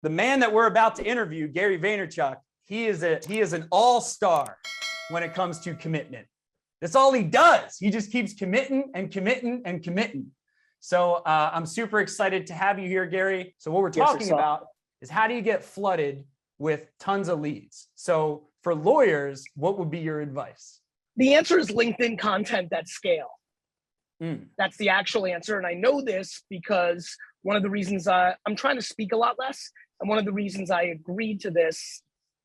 The man that we're about to interview, Gary Vaynerchuk, he is an all-star when it comes to commitment. That's all he does. He just keeps committing and committing and committing. So I'm super excited to have you here, Gary. So what we're talking about is how do you get flooded with tons of leads? So for lawyers, what would be your advice? The answer is LinkedIn content at scale. That's the actual answer. And I know this because one of the reasons I'm trying to speak a lot less. And one of the reasons I agreed to this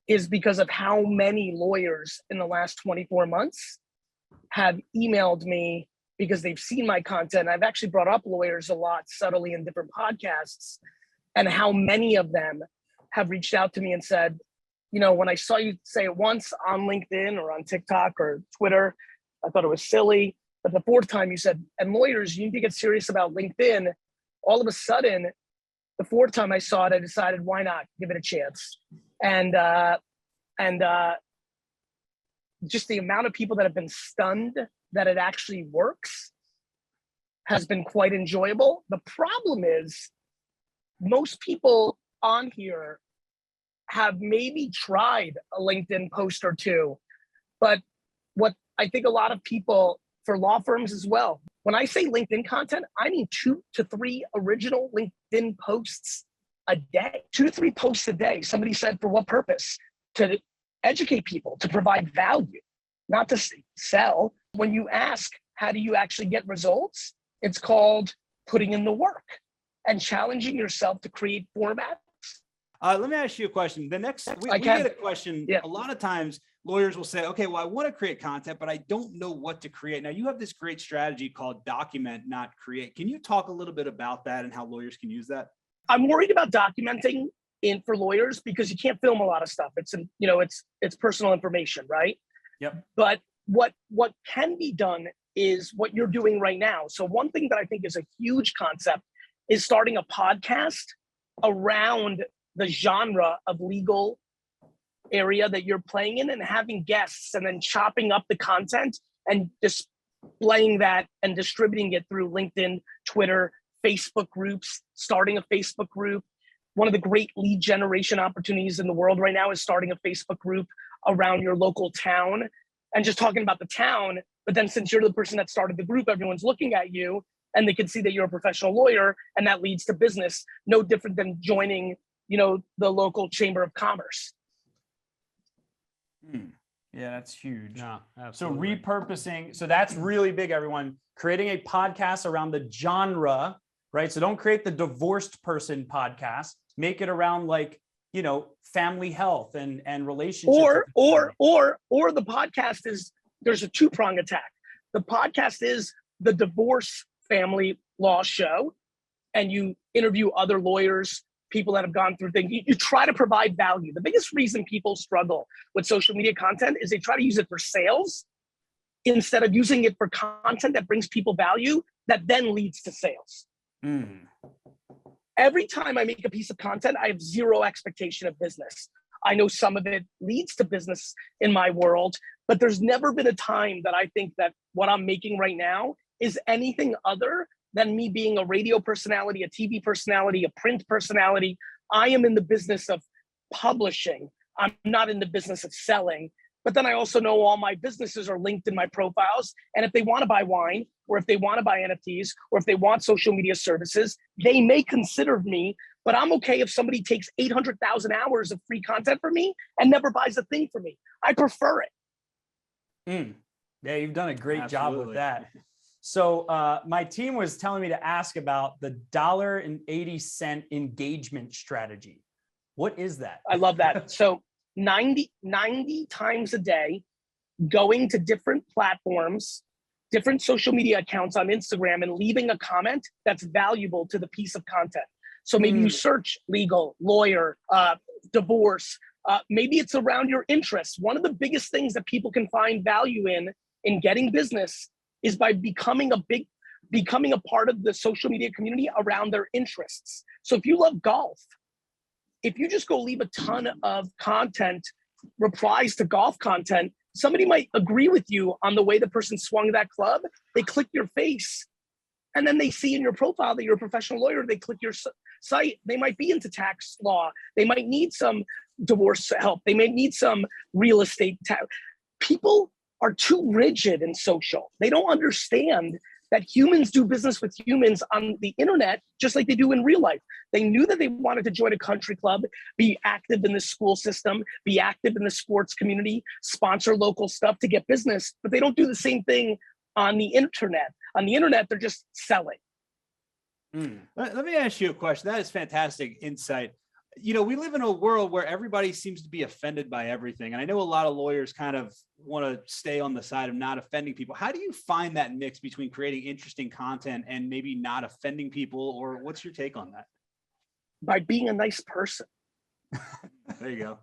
is because of how many lawyers in the last 24 months have emailed me because they've seen my content. I've actually brought up lawyers a lot subtly in different podcasts, and how many of them have reached out to me and said, you know, when I saw you say it once on LinkedIn or on TikTok or Twitter, I thought it was silly. But the fourth time you said, and lawyers, you need to get serious about LinkedIn. All of a sudden, the fourth time I saw it, I decided, why not give it a chance? And just the amount of people that have been stunned that it actually works has been quite enjoyable. The problem is most people on here have maybe tried a LinkedIn post or two, but what I think a lot of people, for law firms as well, when I say LinkedIn content, I mean 2 to 3 original LinkedIn posts a day, 2 to 3 posts a day. Somebody said, for what purpose? To educate people, to provide value, not to sell. When you ask, how do you actually get results? It's called putting in the work and challenging yourself to create formats. Let me ask you a question. We get a question. Yeah. A lot of times lawyers will say, okay, well, I want to create content, but I don't know what to create. Now you have this great strategy called document, not create. Can you talk a little bit about that and how lawyers can use that? I'm worried about documenting for lawyers because you can't film a lot of stuff. It's personal information, right? Yep. But what can be done is what you're doing right now. So one thing that I think is a huge concept is starting a podcast around the genre of legal area that you're playing in and having guests, and then chopping up the content and displaying that and distributing it through LinkedIn, Twitter, Facebook groups, starting a Facebook group. One of the great lead generation opportunities in the world right now is starting a Facebook group around your local town and just talking about the town. But then since you're the person that started the group, everyone's looking at you and they can see that you're a professional lawyer, and that leads to business, no different than joining, the local chamber of commerce. Yeah, that's huge. No, so absolutely. repurposing, so that's really big, everyone. Creating a podcast around the genre, right? So don't create the divorced person podcast. Make it around family health and relationships. Or the podcast is, there's a 2-prong attack. The podcast is the divorce family law show, and you interview other lawyers, people that have gone through things. You try to provide value. The biggest reason people struggle with social media content is they try to use it for sales instead of using it for content that brings people value that then leads to sales. Every time I make a piece of content, I have zero expectation of business. I know some of it leads to business in my world, but there's never been a time that I think that what I'm making right now is anything other than me being a radio personality, a TV personality, a print personality. I am in the business of publishing. I'm not in the business of selling. But then I also know all my businesses are linked in my profiles. And if they want to buy wine, or if they want to buy NFTs, or if they want social media services, they may consider me. But I'm okay if somebody takes 800,000 hours of free content from me and never buys a thing from me. I prefer it. Yeah, you've done a great job with that. So my team was telling me to ask about the $1.80 engagement strategy. What is that? I love that. So 90 times a day, going to different platforms, different social media accounts on Instagram, and leaving a comment that's valuable to the piece of content. So maybe you search legal, lawyer, divorce. Maybe it's around your interests. One of the biggest things that people can find value in getting business is by becoming a part of the social media community around their interests. So if you love golf, if you just go leave a ton of content, replies to golf content, somebody might agree with you on the way the person swung that club. They click your face, and then they see in your profile that you're a professional lawyer. They click your site, they might be into tax law. They might need some divorce help. They may need some real estate. People are too rigid in social. They don't understand that humans do business with humans on the internet just like they do in real life. They knew that they wanted to join a country club, be active in the school system, be active in the sports community, sponsor local stuff to get business, but they don't do the same thing on the internet. On the internet, they're just selling. Let me ask you a question. That is fantastic insight. You know, we live in a world where everybody seems to be offended by everything. And I know a lot of lawyers kind of want to stay on the side of not offending people. How do you find that mix between creating interesting content and maybe not offending people? Or what's your take on that? By being a nice person. There you go.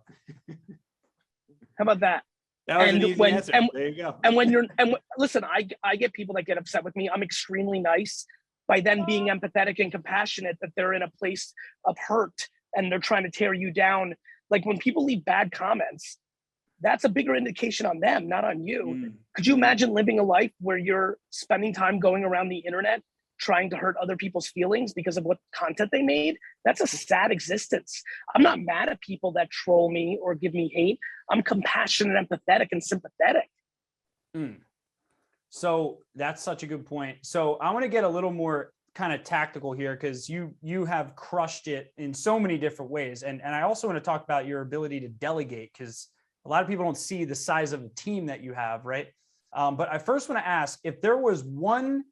How about that? That was an easy answer. There you go. Listen, I get people that get upset with me. I'm extremely nice by then being empathetic and compassionate that they're in a place of hurt and they're trying to tear you down. Like when people leave bad comments, that's a bigger indication on them, not on you. Could you imagine living a life where you're spending time going around the internet trying to hurt other people's feelings because of what content they made? That's a sad existence. I'm not mad at people that troll me or give me hate. I'm compassionate, empathetic, and sympathetic. So that's such a good point. So I want to get a little more kind of tactical here because you have crushed it in so many different ways. And I also want to talk about your ability to delegate because a lot of people don't see the size of the team that you have, right? But I first want to ask if there was one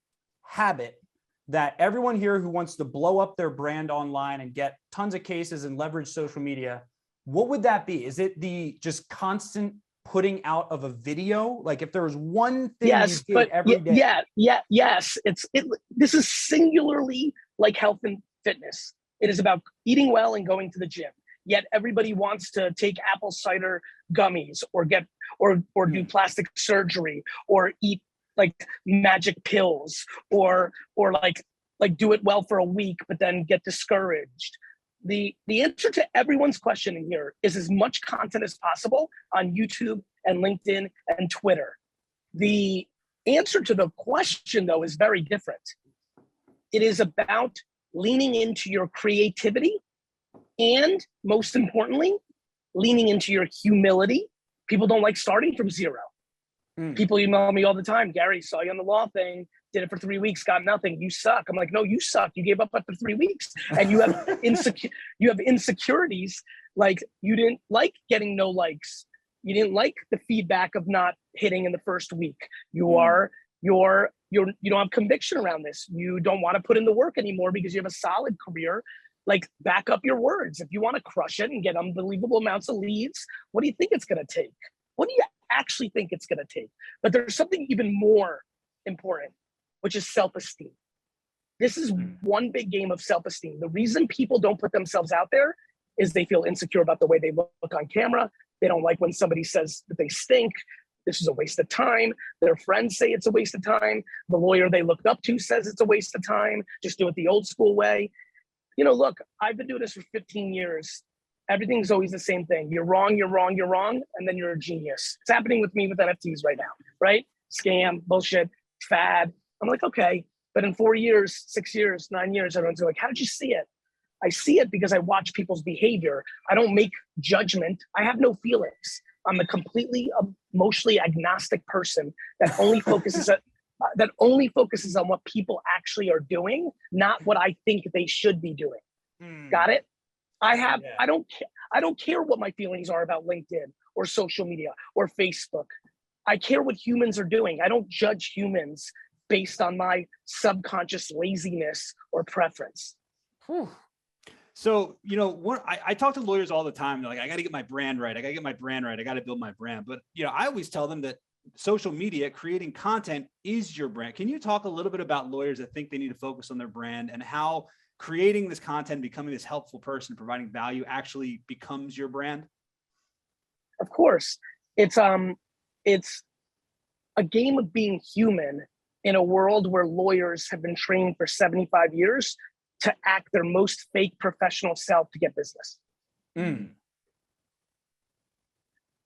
habit that everyone here who wants to blow up their brand online and get tons of cases and leverage social media, what would that be? Is it the just constant putting out of a video? Like if there was one thing you did every day. Yes. This is singularly like health and fitness. It is about eating well and going to the gym. Yet everybody wants to take apple cider gummies or do plastic surgery or eat like magic pills or like do it well for a week, but then get discouraged. The answer to everyone's question in here is as much content as possible on YouTube and LinkedIn and Twitter. The answer to the question, though, is very different. It is about leaning into your creativity and, most importantly, leaning into your humility. People don't like starting from zero. People email me all the time, Gary, saw you on the law thing, did it for 3 weeks, got nothing. You suck. I'm like, no, you suck. You gave up after 3 weeks, and you have insecurities. Like you didn't like getting no likes. You didn't like the feedback of not hitting in the first week. You don't have conviction around this. You don't want to put in the work anymore because you have a solid career. Like back up your words. If you want to crush it and get unbelievable amounts of leads, what do you think it's going to take? What do you actually think it's going to take? But there's something even more important, which is self-esteem. This is one big game of self-esteem. The reason people don't put themselves out there is they feel insecure about the way they look on camera. They don't like when somebody says that they stink. This is a waste of time. Their friends say it's a waste of time. The lawyer they looked up to says it's a waste of time. Just do it the old school way. You know, look, I've been doing this for 15 years. Everything's always the same thing. You're wrong, you're wrong, you're wrong, and then you're a genius. It's happening with me with NFTs right now, right? Scam, bullshit, fad. I'm like, okay, but in 4 years, 6 years, 9 years, everyone's like, how did you see it? I see it because I watch people's behavior. I don't make judgment. I have no feelings. I'm a completely emotionally agnostic person that only focuses on what people actually are doing, not what I think they should be doing. Got it? I don't care what my feelings are about LinkedIn or social media or Facebook. I care what humans are doing. I don't judge humans based on my subconscious laziness or preference. So, you know, I talk to lawyers all the time. They're like, I got to get my brand right. I got to build my brand. But, you know, I always tell them that social media, creating content is your brand. Can you talk a little bit about lawyers that think they need to focus on their brand and how creating this content, becoming this helpful person, providing value actually becomes your brand? Of course. It's a game of being human in a world where lawyers have been trained for 75 years to act their most fake professional self to get business.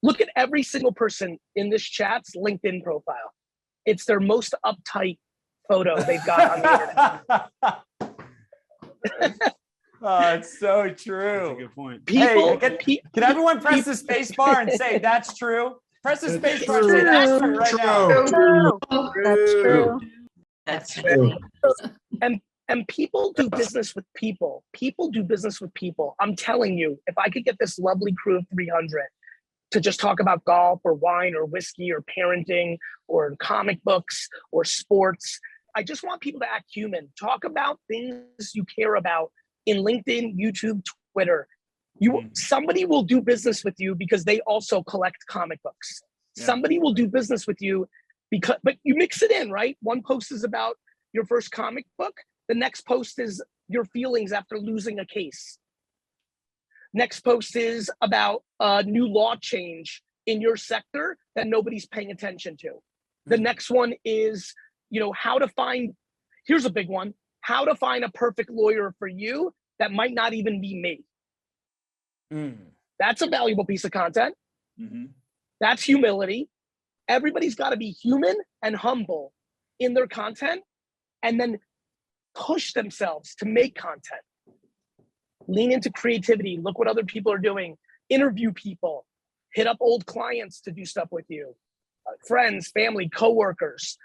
Look at every single person in this chat's LinkedIn profile. It's their most uptight photo they've got on the internet. Oh, it's so That's a true. good point. People, Can everyone press the space bar and say that's true? Press the space bar and say that's true right now. True. That's true. and people do business with people. People do business with people. I'm telling you, if I could get this lovely crew of 300 to just talk about golf or wine or whiskey or parenting or comic books or sports, I just want people to act human. Talk about things you care about in LinkedIn, YouTube, Twitter. Somebody will do business with you because they also collect comic books. Yeah. Somebody will do business with you but you mix it in, right? One post is about your first comic book. The next post is your feelings after losing a case. Next post is about a new law change in your sector that nobody's paying attention to. The next one is, here's a big one, how to find a perfect lawyer for you that might not even be me. That's a valuable piece of content. That's humility. Everybody's got to be human and humble in their content and then push themselves to make content. Lean into creativity. Look what other people are doing. Interview people. Hit up old clients to do stuff with you. Friends, family, coworkers.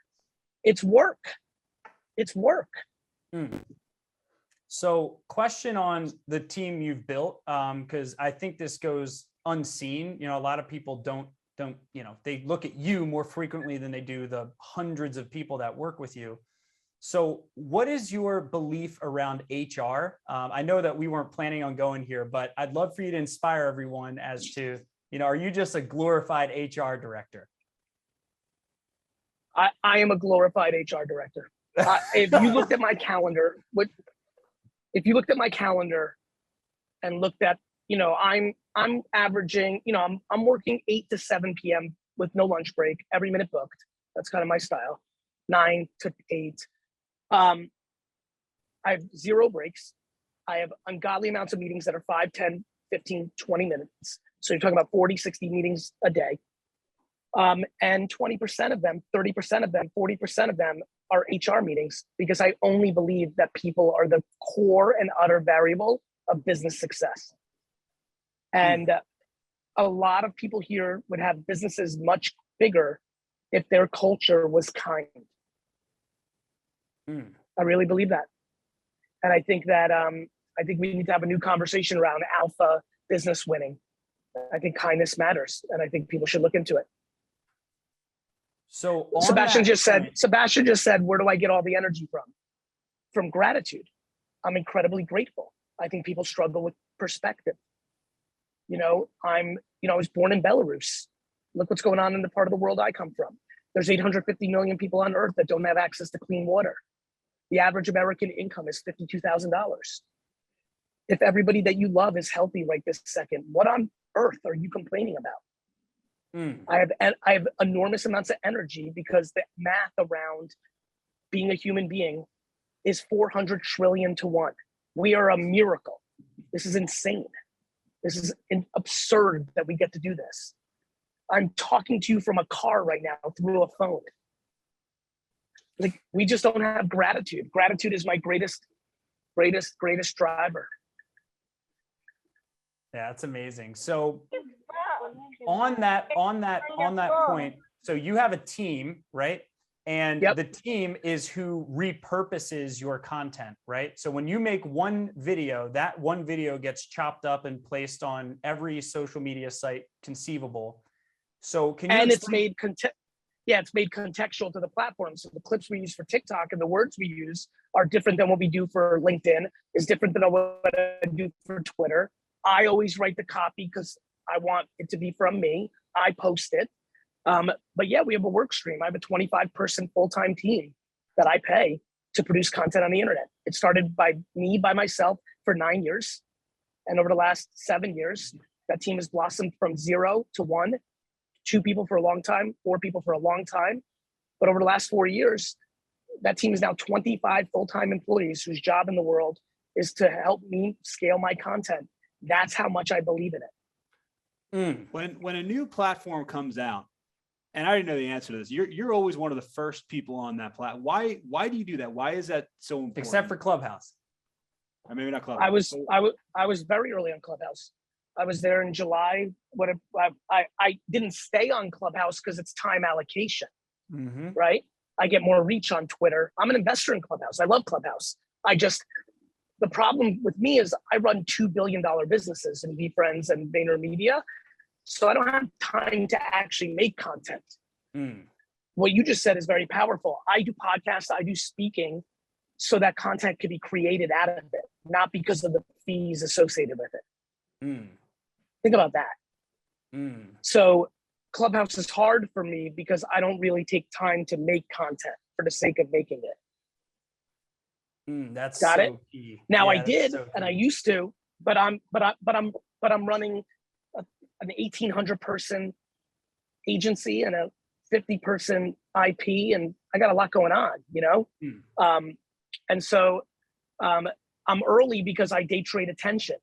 It's work. It's work. So, question on the team you've built, because I think this goes unseen. A lot of people don't, they look at you more frequently than they do the hundreds of people that work with you. So what is your belief around HR? I know that we weren't planning on going here, but I'd love for you to inspire everyone as to, are you just a glorified HR director? I am a glorified HR director. If you looked at my calendar, and looked at, I'm averaging, I'm working 8 to 7 p.m. with no lunch break, every minute booked. That's kind of my style, 9 to 8. I have 0 breaks. I have ungodly amounts of meetings that are 5, 10, 15, 20 minutes. So you're talking about 40, 60 meetings a day. And 20% of them, 30% of them, 40% of them are HR meetings, because I only believe that people are the core and utter variable of business success. And a lot of people here would have businesses much bigger if their culture was kind. I really believe that. And I think that I think we need to have a new conversation around alpha business winning. I think kindness matters, and I think people should look into it. So Sebastian just said, where do I get all the energy from? From gratitude. I'm incredibly grateful. I think people struggle with perspective. I was born in Belarus. Look what's going on in the part of the world I come from. There's 850 million people on earth that don't have access to clean water. The average American income is $52,000. If everybody that you love is healthy right this second, what on earth are you complaining about? I have enormous amounts of energy because the math around being a human being is 400 trillion to 1. We are a miracle. This is insane. This is absurd that we get to do this. I'm talking to you from a car right now through a phone. Like, we just don't have gratitude. Gratitude is my greatest driver. Yeah, that's amazing. So on that point, so you have a team, right? And the team is who repurposes your content, right? So when you make one video, that one video gets chopped up and placed on every social media site conceivable. So can you it's made contextual to the platform. So the clips we use for TikTok and the words we use are different than what we do for LinkedIn, is different than what I do for Twitter. I always write the copy because I want it to be from me. I post it. But yeah, we have a work stream. I have a 25-person full-time team that I pay to produce content on the internet. It started by myself for 9 years. And over the last 7 years, that team has blossomed from 0 to 1, 2 people for a long time, 4 people for a long time. But over the last 4 years, that team is now 25 full-time employees whose job in the world is to help me scale my content. That's how much I believe in it. When a new platform comes out, and I already know the answer to this, you're always one of the first people on that platform. Why do you do that? Why is that so important? Except for Clubhouse. Or maybe not Clubhouse. I was very early on Clubhouse. I was there in July. I didn't stay on Clubhouse because it's time allocation, right? I get more reach on Twitter. I'm an investor in Clubhouse. I love Clubhouse. The problem with me is I run $2 billion businesses in VeeFriends and VaynerMedia. So I don't have time to actually make content. What you just said is very powerful. I do podcasts, I do speaking so that content can be created out of it, not because of the fees associated with it. Think about that. So Clubhouse is hard for me because I don't really take time to make content for the sake of making it. That's got so it. key. Now Yeah, I that's did, so and key. I used to, but I'm running an 1,800 person agency and a 50 person IP, and I got a lot going on, you know? And so I'm early because I day trade attention.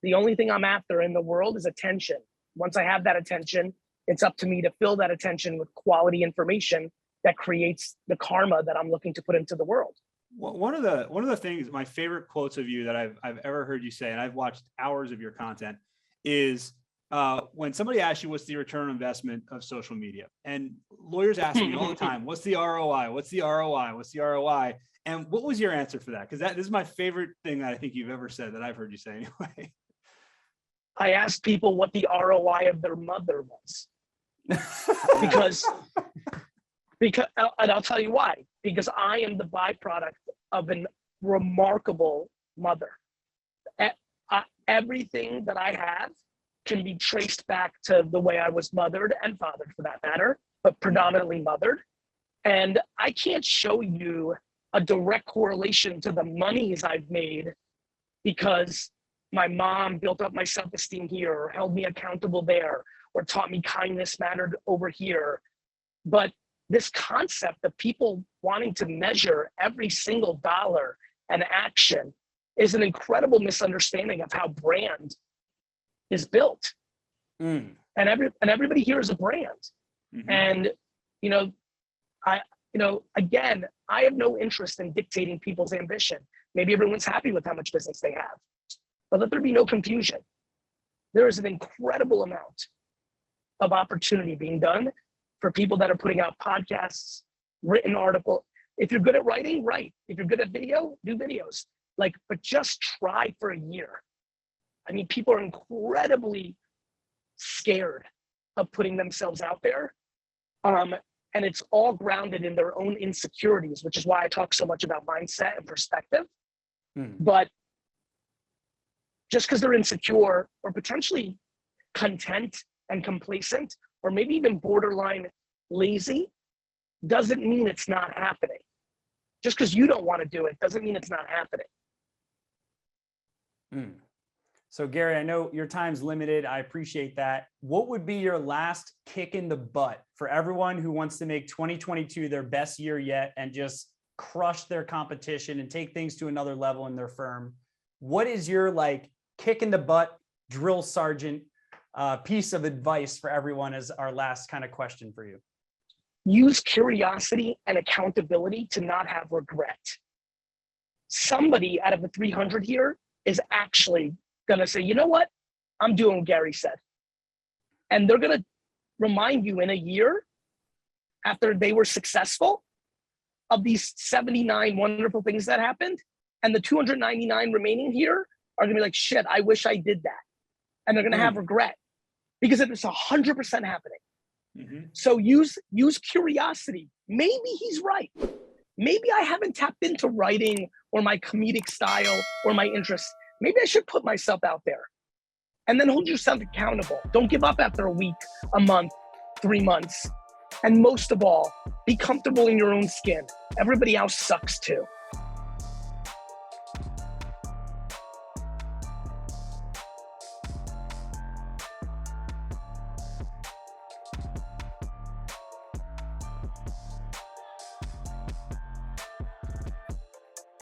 The only thing I'm after in the world is attention. Once I have that attention, it's up to me to fill that attention with quality information that creates the karma that I'm looking to put into the world. Well, one of the things, my favorite quotes of you that I've ever heard you say, and I've watched hours of your content, is when somebody asks you what's the return on investment of social media, and lawyers ask me all the time, what's the ROI? What's the ROI? What's the ROI? And what was your answer for that? Because this is my favorite thing that I think you've ever said that I've heard you say anyway. I asked people what the ROI of their mother was. because, and I'll tell you why, because I am the byproduct of a remarkable mother. Everything that I have can be traced back to the way I was mothered and fathered for that matter, but predominantly mothered. And I can't show you a direct correlation to the monies I've made because my mom built up my self-esteem here, or held me accountable there, or taught me kindness mattered over here. But this concept of people wanting to measure every single dollar and action is an incredible misunderstanding of how brand is built. And everybody here is a brand. And, again, I have no interest in dictating people's ambition. Maybe everyone's happy with how much business they have, but let there be no confusion. There is an incredible amount of opportunity being done for people that are putting out podcasts, written article. If you're good at writing, write. If you're good at video, do videos. But just try for a year. I mean, people are incredibly scared of putting themselves out there. And it's all grounded in their own insecurities, which is why I talk so much about mindset and perspective. But just because they're insecure or potentially content and complacent, or maybe even borderline lazy, doesn't mean it's not happening. Just because you don't want to do it doesn't mean it's not happening. So Gary, I know your time's limited. I appreciate that. What would be your last kick in the butt for everyone who wants to make 2022 their best year yet and just crush their competition and take things to another level in their firm? What is your kick in the butt, drill sergeant piece of advice for everyone as our last kind of question for you? Use curiosity and accountability to not have regret. Somebody out of the 300 here is actually gonna say, you know what? I'm doing what Gary said. And they're gonna remind you in a year after they were successful of these 79 wonderful things that happened. And the 299 remaining here are gonna be like, shit, I wish I did that. And they're gonna have regret because it's 100% happening. So use curiosity. Maybe he's right. Maybe I haven't tapped into writing or my comedic style or my interests. Maybe I should put myself out there, and then hold yourself accountable. Don't give up after a week, a month, 3 months. And most of all, be comfortable in your own skin. Everybody else sucks too.